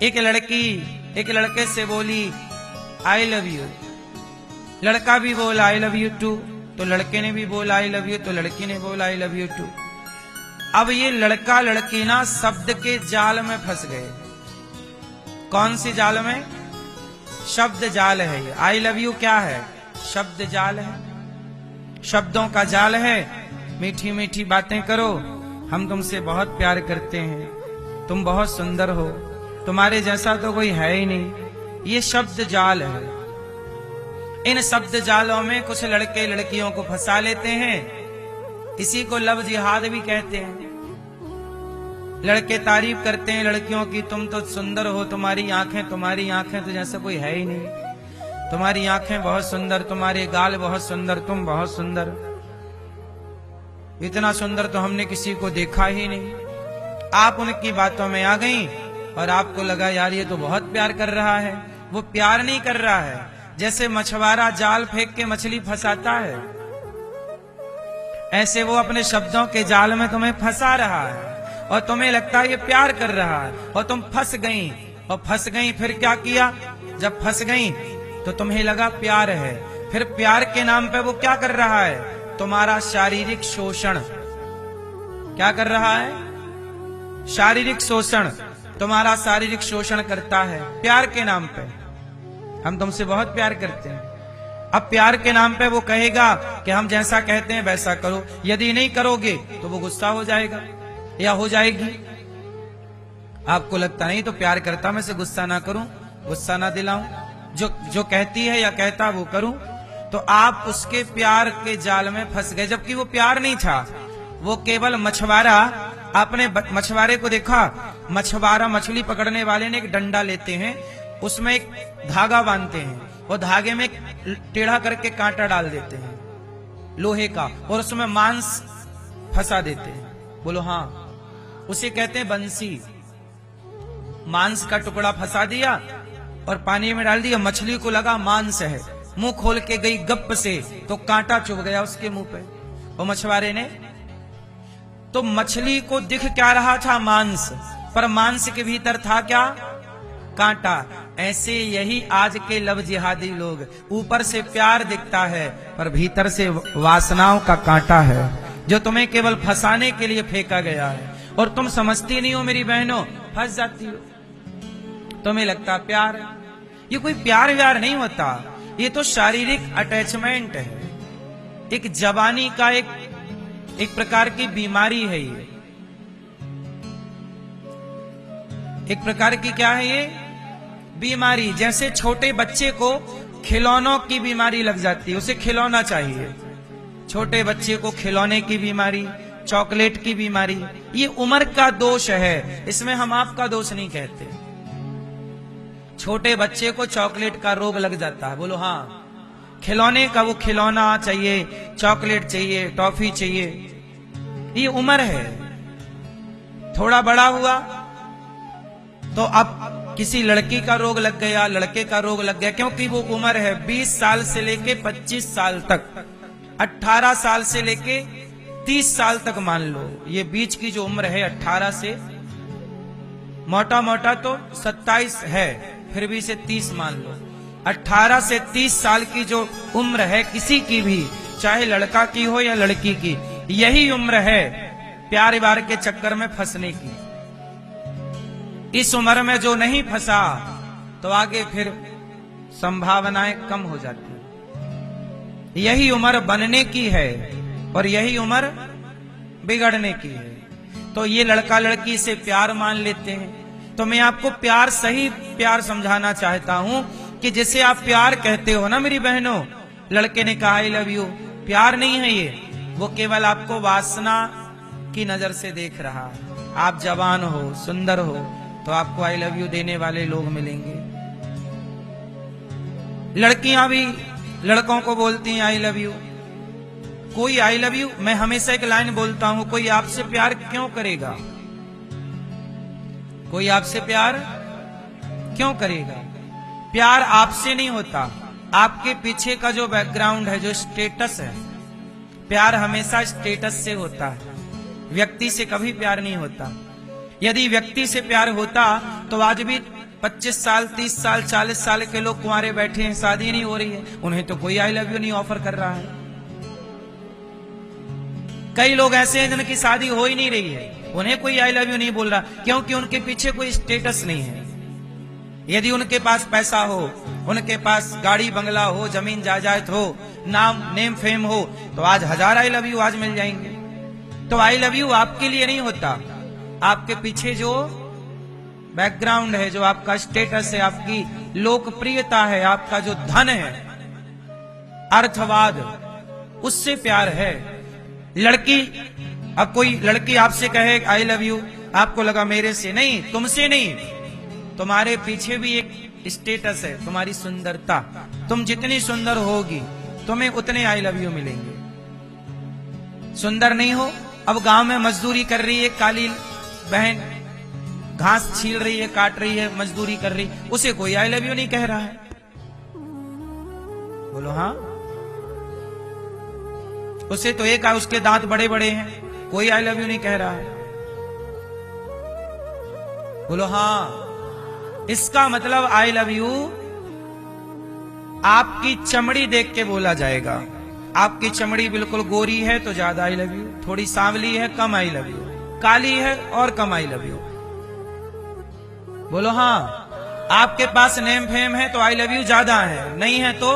एक लड़की एक लड़के से बोली आई लव यू, लड़का भी बोला आई लव यू टू, तो लड़के ने भी बोला आई लव यू, तो लड़की ने बोला आई लव यू टू। अब ये लड़का लड़की ना शब्द के जाल में फंस गए। कौन सी जाल में? शब्द जाल है ये। आई लव यू क्या है? शब्द जाल है, शब्दों का जाल है। मीठी मीठी बातें करो, हम तुमसे बहुत प्यार करते हैं, तुम बहुत सुंदर हो, तुम्हारे जैसा तो कोई है ही नहीं। ये शब्द जाल है। इन शब्द जालों में कुछ लड़के लड़कियों को फंसा लेते हैं। इसी को लव जिहाद भी कहते हैं। लड़के तारीफ करते हैं लड़कियों की, तुम तो सुंदर हो, तुम्हारी आंखें तो जैसा कोई है ही नहीं, तुम्हारी आंखें बहुत सुंदर, तुम्हारे गाल बहुत सुंदर, तुम बहुत सुंदर, इतना सुंदर तो हमने किसी को देखा ही नहीं। आप उनकी बातों में आ गई और आपको लगा यार ये तो बहुत प्यार कर रहा है। वो प्यार नहीं कर रहा है, जैसे मछुआरा जाल फेंक के मछली फंसाता है, ऐसे वो अपने शब्दों के जाल में तुम्हें फंसा रहा है और तुम्हें लगता है ये प्यार कर रहा है और तुम फंस गई। और फंस गई फिर क्या किया? जब फंस गई तो तुम्हें लगा प्यार है, फिर प्यार के नाम पे वो क्या कर रहा है? तुम्हारा शारीरिक शोषण। क्या कर रहा है? शारीरिक शोषण। तुम्हारा शारीरिक शोषण करता है प्यार के नाम पे। हम तुमसे बहुत प्यार करते हैं, अब प्यार के नाम पे वो कहेगा कि हम जैसा कहते हैं वैसा करो, यदि नहीं करोगे तो वो गुस्सा हो जाएगा या हो जाएगी। आपको लगता नहीं तो प्यार करता मैं से गुस्सा ना करूं, गुस्सा ना दिलाऊं, जो कहती है या कहता वो करूं, तो आप उसके प्यार के जाल में फंस गए। जबकि वो प्यार नहीं था, वो केवल मछुआरा। आपने मछुआरे को देखा? मछुआरा मछली पकड़ने वाले ने एक डंडा लेते हैं, उसमें एक धागा बांधते हैं और धागे में टेढ़ा करके कांटा डाल देते हैं लोहे का और उसमें मांस फंसा देते हैं। बोलो हाँ, उसे कहते हैं बंसी। मांस का टुकड़ा फंसा दिया और पानी में डाल दिया, मछली को लगा मांस है, मुंह खोल के गई गप से तो कांटा चुभ गया उसके मुंह पे। और मछुआरे ने तो मछली को दिख क्या रहा था? मांस, पर मांस के भीतर था क्या? कांटा। ऐसे यही आज के लव जिहादी लोग, ऊपर से प्यार दिखता है पर भीतर से वासनाओं का कांटा है जो तुम्हें केवल फंसाने के लिए फेंका गया है और तुम समझती नहीं हो मेरी बहनों, फंस जाती हो। तुम्हें लगता प्यार, ये कोई प्यार व्यार नहीं होता, ये तो शारीरिक अटैचमेंट है, एक जवानी का एक प्रकार की बीमारी है। ये एक प्रकार की क्या है? ये बीमारी। जैसे छोटे बच्चे को खिलौनों की बीमारी लग जाती है, उसे खिलौना चाहिए। छोटे बच्चे को खिलौने की बीमारी, चॉकलेट की बीमारी, ये उम्र का दोष है, इसमें हम आपका दोष नहीं कहते। छोटे बच्चे को चॉकलेट का रोग लग जाता है। बोलो हाँ, खिलौने का वो खिलौना चाहिए, चॉकलेट चाहिए, टॉफी चाहिए, ये उम्र है। थोड़ा बड़ा हुआ तो अब किसी लड़की का रोग लग गया, लड़के का रोग लग गया, क्योंकि वो उम्र है 20 साल से लेके 25 साल तक, 18 साल से लेके 30 साल तक मान लो, ये बीच की जो उम्र है 18 से मोटा मोटा तो 27 है, फिर भी इसे 30 मान लो। 18 से 30 साल की जो उम्र है किसी की भी, चाहे लड़का की हो या लड़की की, यही उम्र है प्यार व्यार के चक्कर में फंसने की। इस उम्र में जो नहीं फंसा तो आगे फिर संभावनाएं कम हो जाती है। यही उम्र बनने की है और यही उम्र बिगड़ने की है। तो ये लड़का लड़की से प्यार मान लेते हैं। तो मैं आपको प्यार, सही प्यार समझाना चाहता हूं कि जिसे आप प्यार कहते हो ना मेरी बहनों, लड़के ने कहा आई लव यू, प्यार नहीं है ये, वो केवल आपको वासना की नजर से देख रहा है। आप जवान हो, सुंदर हो, तो आपको आई लव यू देने वाले लोग मिलेंगे। लड़कियां भी लड़कों को बोलती हैं आई लव यू। कोई आई लव यू, मैं हमेशा एक लाइन बोलता हूं, कोई आपसे प्यार क्यों करेगा? कोई आपसे प्यार क्यों करेगा? प्यार आपसे नहीं होता, आपके पीछे का जो बैकग्राउंड है, जो स्टेटस है। प्यार हमेशा स्टेटस से होता है, व्यक्ति से कभी प्यार नहीं होता। यदि व्यक्ति से प्यार होता तो आज भी 25 साल 30 साल 40 साल के लोग कुंवारे बैठे हैं, शादी नहीं हो रही है, उन्हें तो कोई आई लव यू नहीं ऑफर कर रहा है। कई लोग ऐसे हैं जिनकी शादी हो ही नहीं रही है, उन्हें कोई आई लव यू नहीं बोल रहा, क्योंकि उनके पीछे कोई स्टेटस नहीं है। यदि उनके पास पैसा हो, उनके पास गाड़ी बंगला हो, जमीन जायदाद हो, नाम नेम फेम हो, तो आज 1000 आई लव यू आज मिल जाएंगे। तो आई लव यू आपके लिए नहीं होता, आपके पीछे जो बैकग्राउंड है, जो आपका स्टेटस है, आपकी लोकप्रियता है, आपका जो धन है, अर्थवाद, उससे प्यार है। लड़की, अब कोई लड़की आपसे कहे आई लव यू, आपको लगा मेरे से नहीं, तुमसे नहीं, तुम्हारे पीछे भी एक स्टेटस है, तुम्हारी सुंदरता। तुम जितनी सुंदर होगी तुम्हें उतने आई लव यू मिलेंगे। सुंदर नहीं हो, अब गांव में मजदूरी कर रही है काली बहन, घास छील रही है, काट रही है, मजदूरी कर रही, उसे कोई आई लव यू नहीं कह रहा है। बोलो हाँ। उसे तो एक उसके दांत बड़े बड़े हैं, कोई आई लव यू नहीं कह रहा है। बोलो हाँ। इसका मतलब आई लव यू आपकी चमड़ी देख के बोला जाएगा। आपकी चमड़ी बिल्कुल गोरी है तो ज्यादा आई लव यू, थोड़ी सांवली है कम आई लव यू, काली है और कम आई लव यू। बोलो हाँ। आपके पास नेम फेम है तो आई लव यू ज्यादा है, नहीं है तो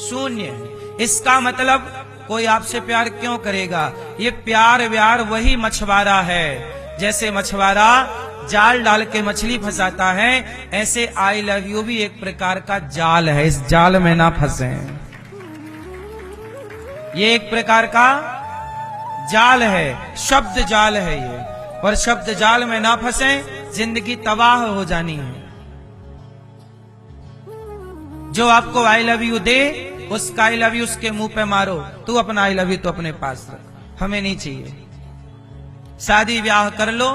शून्य है। इसका मतलब कोई आपसे प्यार क्यों करेगा? ये प्यार व्यार वही मछुआरा है, जैसे मछुआरा जाल डाल के मछली फंसाता है, ऐसे आई लव यू भी एक प्रकार का जाल है, इस जाल में ना फंसे। ये एक प्रकार का जाल है, शब्द जाल है ये, और शब्द जाल में ना फंसे, जिंदगी तबाह हो जानी है। जो आपको आई लव यू दे, उसका आई लव यू उसके मुंह पे मारो, तू अपना आई लव यू तो अपने पास रख, हमें नहीं चाहिए। शादी ब्याह कर लो,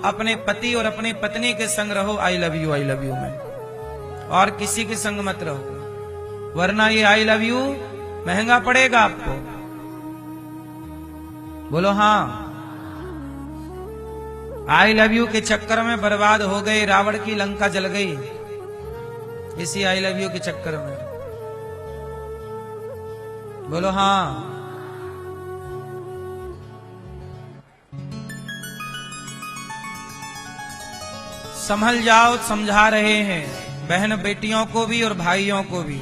अपने पति और अपनी पत्नी के संग रहो आई लव यू में, और किसी के संग मत रहो, वरना ये आई लव यू महंगा पड़ेगा आपको। बोलो हाँ। आई लव यू के चक्कर में बर्बाद हो गए, रावण की लंका जल गई इसी आई लव यू के चक्कर में। बोलो हाँ। संभल जाओ, समझा रहे हैं बहन बेटियों को भी और भाइयों को भी।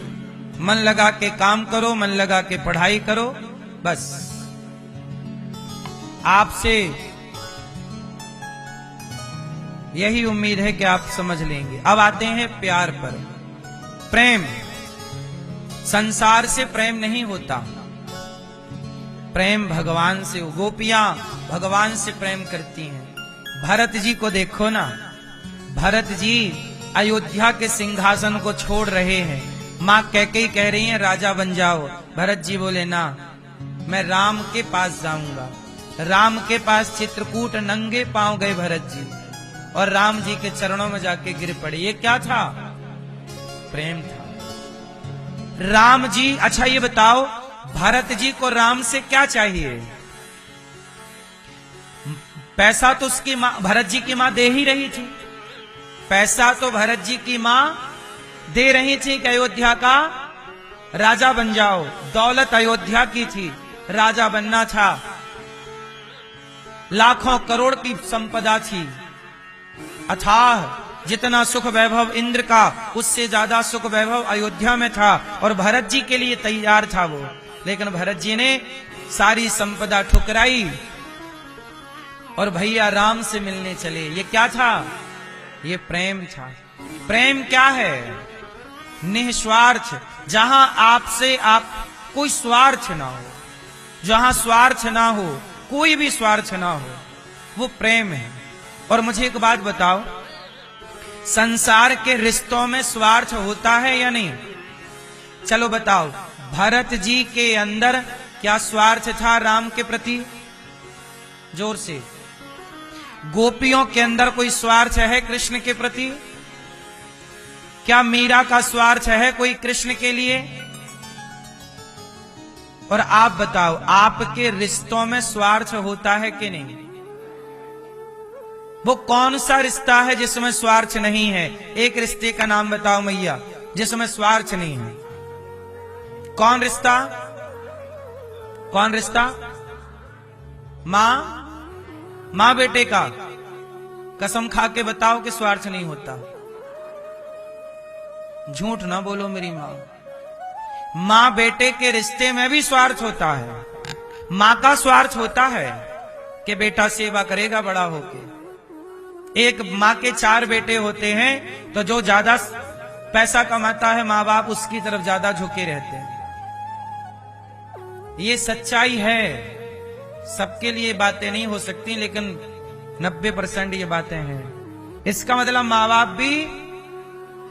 मन लगा के काम करो, मन लगा के पढ़ाई करो, बस आपसे यही उम्मीद है कि आप समझ लेंगे। अब आते हैं प्यार पर। प्रेम, संसार से प्रेम नहीं होता, प्रेम भगवान से। गोपियां भगवान से प्रेम करती हैं। भरत जी को देखो ना, भरत जी अयोध्या के सिंहासन को छोड़ रहे हैं, मां कैकेयी कह रही हैं राजा बन जाओ। भरत जी बोले ना, मैं राम के पास जाऊंगा। राम के पास चित्रकूट नंगे पांव गए भरत जी, और राम जी के चरणों में जाके गिर पड़े। ये क्या था? प्रेम था। राम जी, अच्छा ये बताओ, भरत जी को राम से क्या चाहिए? पैसा तो उसकी मां, भरत जी की मां दे ही रही थी। पैसा तो भरत जी की मां दे रही थी कि अयोध्या का राजा बन जाओ। दौलत अयोध्या की थी, राजा बनना था। लाखों करोड़ की संपदा थी, अथाह जितना सुख वैभव इंद्र का, उससे ज्यादा सुख वैभव अयोध्या में था, और भरत जी के लिए तैयार था वो। लेकिन भरत जी ने सारी संपदा ठुकराई और भैया राम से मिलने चले। ये क्या था? ये प्रेम था। प्रेम क्या है? निस्वार्थ, जहां आपसे आप कोई स्वार्थ ना हो, जहां स्वार्थ ना हो, कोई भी स्वार्थ ना हो, वो प्रेम है। और मुझे एक बात बताओ, संसार के रिश्तों में स्वार्थ होता है या नहीं? चलो बताओ, भरत जी के अंदर क्या स्वार्थ था राम के प्रति? जोर से। गोपियों के अंदर कोई स्वार्थ है कृष्ण के प्रति? क्या मीरा का स्वार्थ है कोई कृष्ण के लिए? और आप बताओ, आपके रिश्तों में स्वार्थ होता है कि नहीं? वो कौन सा रिश्ता है जिसमें स्वार्थ नहीं है? एक रिश्ते का नाम बताओ मैया जिसमें स्वार्थ नहीं है। कौन रिश्ता? कौन रिश्ता? माँ बेटे का। कसम खा के बताओ कि स्वार्थ नहीं होता। झूठ ना बोलो मेरी माँ बेटे के रिश्ते में भी स्वार्थ होता है। माँ का स्वार्थ होता है कि बेटा सेवा करेगा बड़ा होके। एक माँ के 4 बेटे होते हैं तो जो ज्यादा पैसा कमाता है माँ बाप उसकी तरफ ज्यादा झुके रहते हैं। ये सच्चाई है। सबके लिए बातें नहीं हो सकती लेकिन 90% ये बातें हैं। इसका मतलब माँ बाप भी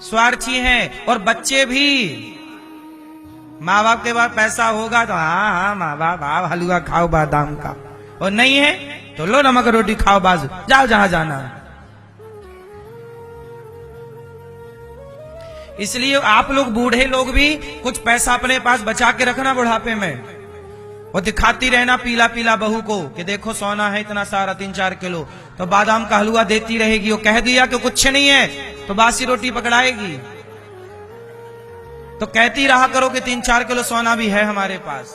स्वार्थी हैं और बच्चे भी। माँ बाप के पास पैसा होगा तो हाँ माँ बाप आप हलवा खाओ बादाम का, और नहीं है तो लो नमक रोटी खाओ बाजू, जाओ जहां जाना है। इसलिए आप लोग बूढ़े लोग भी कुछ पैसा अपने पास बचा के रखना बुढ़ापे में, और दिखाती रहना पीला पीला बहू को कि देखो सोना है इतना सारा 3-4 किलो, तो बादाम का हलवा देती रहेगी। वो कह दिया कि कुछ नहीं है तो बासी रोटी पकड़ाएगी। तो कहती रहा करो कि 3-4 किलो सोना भी है हमारे पास,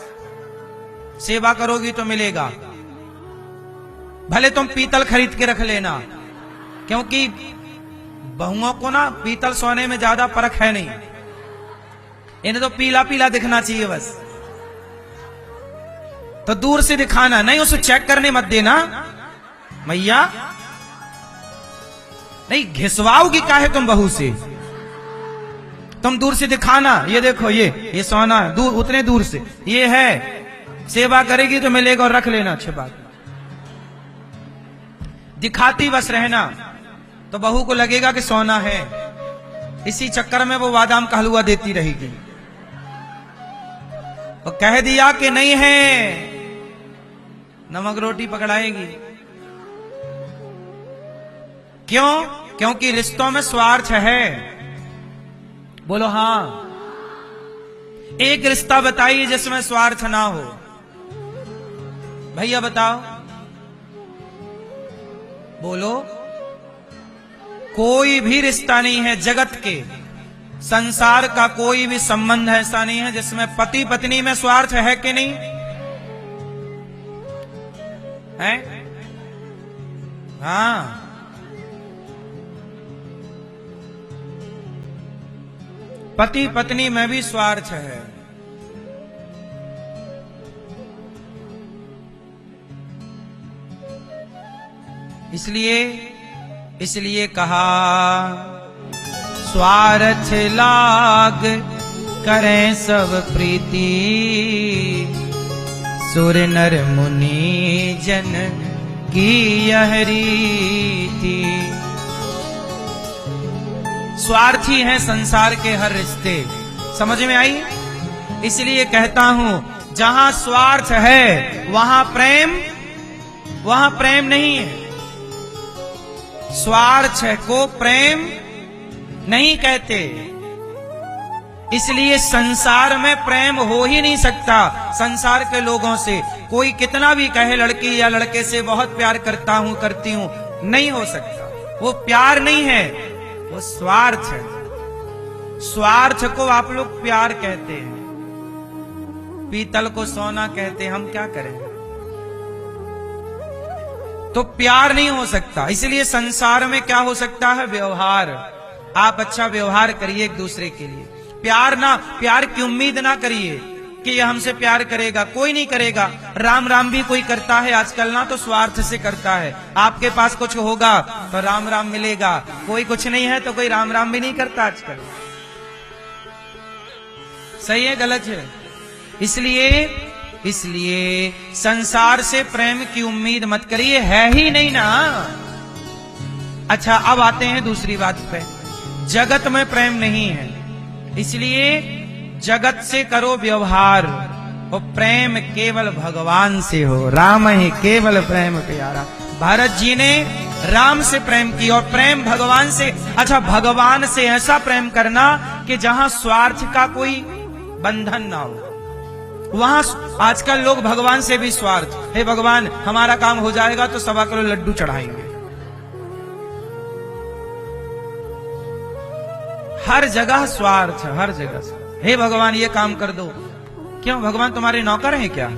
सेवा करोगी तो मिलेगा। भले तुम पीतल खरीद के रख लेना, क्योंकि बहुओं को ना पीतल सोने में ज्यादा फर्क है नहीं, इन्हें तो पीला पीला दिखना चाहिए बस। तो दूर से दिखाना, नहीं उसे चेक करने मत देना मैया। नहीं घिसवाओगी काहे तुम बहू से? तुम दूर से दिखाना, ये देखो ये सोना है, दूर उतने दूर से ये है, सेवा करेगी तो मिलेगा और रख लेना। अच्छी बात। दिखाती बस रहना तो बहू को लगेगा कि सोना है, इसी चक्कर में वो बादाम का हलवा देती रहेगी। तो कह दिया कि नहीं है नमक रोटी पकड़ाएगी। क्यों? क्योंकि रिश्तों में स्वार्थ है। बोलो हां। एक रिश्ता बताइए जिसमें स्वार्थ ना हो, भैया बताओ, बोलो। कोई भी रिश्ता नहीं है जगत के, संसार का कोई भी संबंध ऐसा नहीं है जिसमें पति पत्नी में स्वार्थ है कि नहीं है? हाँ। पति पत्नी में भी स्वार्थ है। इसलिए कहा स्वार्थ लाग करें सब प्रीति, सुर नर मुनि जन की यह रीति। स्वार्थी हैं संसार के हर रिश्ते। समझ में आई? इसलिए कहता हूं जहां स्वार्थ है वहां प्रेम नहीं है। स्वार्थ को प्रेम नहीं कहते। इसलिए संसार में प्रेम हो ही नहीं सकता। संसार के लोगों से कोई कितना भी कहे लड़की या लड़के से बहुत प्यार करता हूं करती हूं, नहीं हो सकता। वो प्यार नहीं है, वो स्वार्थ है। स्वार्थ को आप लोग प्यार कहते हैं, पीतल को सोना कहते हैं। हम क्या करें? तो प्यार नहीं हो सकता। इसलिए संसार में क्या हो सकता है? व्यवहार। आप अच्छा व्यवहार करिए एक दूसरे के लिए। प्यार की उम्मीद ना करिए कि ये हमसे प्यार करेगा, कोई नहीं करेगा। राम राम भी कोई करता है आजकल ना, तो स्वार्थ से करता है। आपके पास कुछ होगा तो राम राम मिलेगा, कोई कुछ नहीं है तो कोई राम राम भी नहीं करता आजकल। सही है गलत है? इसलिए संसार से प्रेम की उम्मीद मत करिए, है ही नहीं ना। अच्छा अब आते हैं दूसरी बात पे। जगत में प्रेम नहीं है, इसलिए जगत से करो व्यवहार, और प्रेम केवल भगवान से हो। राम ही केवल प्रेम प्यारा। भरत जी ने राम से प्रेम किया और प्रेम भगवान से। अच्छा भगवान से ऐसा प्रेम करना कि जहां स्वार्थ का कोई बंधन ना हो। वहां आजकल लोग भगवान से भी स्वार्थ, हे भगवान हमारा काम हो जाएगा तो 1.25 किलो लड्डू चढ़ाएंगे। हर जगह स्वार्थ, हर जगह। हे भगवान ये काम कर दो, क्यों भगवान तुम्हारे नौकर हैं क्या?